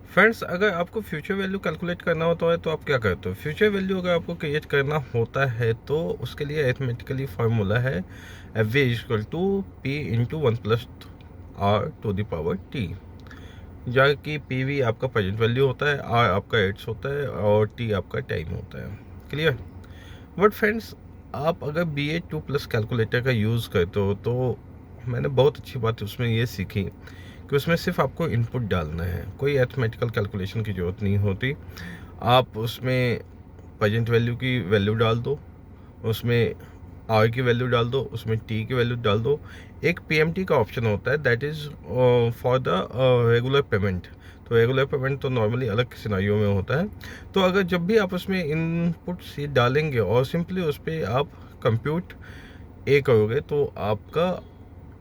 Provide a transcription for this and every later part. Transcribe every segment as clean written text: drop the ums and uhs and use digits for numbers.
Friends, अगर आपको future value calculate करना होता है तो आप क्या करते हो? फ्यूचर वैल्यू अगर आपको क्रिएट करना होता है तो उसके लिए अरिथमेटिकली फार्मूला है F V equal to P into one plus R to the power T, जहाँ की पी वी आपका प्रेजेंट वैल्यू होता है, आर आपका एड्स होता है और टी आपका टाइम होता है। क्लियर? बट फ्रेंड्स, आप अगर B A two plus calculator का यूज़ करते हो तो मैंने बहुत अच्छी बात उसमें ये सीखी कि उसमें सिर्फ आपको इनपुट डालना है, कोई अरिथमेटिकल कैलकुलेशन की ज़रूरत नहीं होती। आप उसमें प्रेजेंट वैल्यू की वैल्यू डाल दो, उसमें आर की वैल्यू डाल दो, उसमें टी की वैल्यू डाल दो। एक पीएमटी का ऑप्शन होता है that is for the regular payment. तो रेगुलर पेमेंट तो नॉर्मली अलग सिनारियो में होता है। तो अगर जब भी आप उसमें इनपुट सी डालेंगे और सिंपली उस पर आप कंप्यूट ए करोगे तो आपका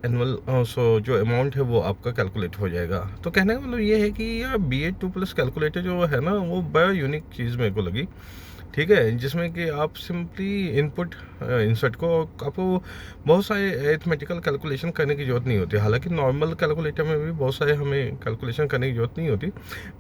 एनुअल जो अमाउंट है वो आपका कैलकुलेट हो जाएगा। तो कहने का मतलब ये है कि यार B A two plus calculator जो है ना वो बड़ा यूनिक चीज़ मेरे को लगी। ठीक है, जिसमें कि आप सिंपली इनपुट इंसर्ट को आपको बहुत सारे अरिथमेटिकल कैलकुलेशन करने की ज़रूरत नहीं होती। हालांकि नॉर्मल कैलकुलेटर में भी बहुत सारे हमें कैलकुलेशन करने की ज़रूरत नहीं होती।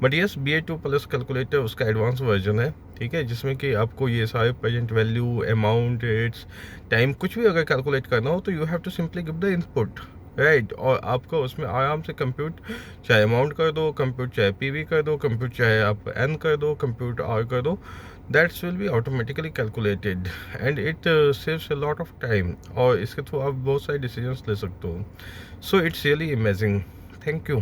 But yes, B A two plus calculator उसका एडवांस वर्जन है। ठीक है, जिसमें कि आपको ये सारे present value, amount, rates, time कुछ भी अगर कैलकुलेट करना हो तो you have to simply give the input, right. और आपको उसमें आराम से कंप्यूट, चाहे अमाउंट कर दो कंप्यूट, चाहे पीवी कर दो कंप्यूट, चाहे आप एन कर दो कंप्यूट, आर कर दो, that's will be automatically calculated and it saves a lot of time. और इसके थ्रू आप बहुत सारे डिसीजंस ले सकते हो। So it's really amazing. Thank you.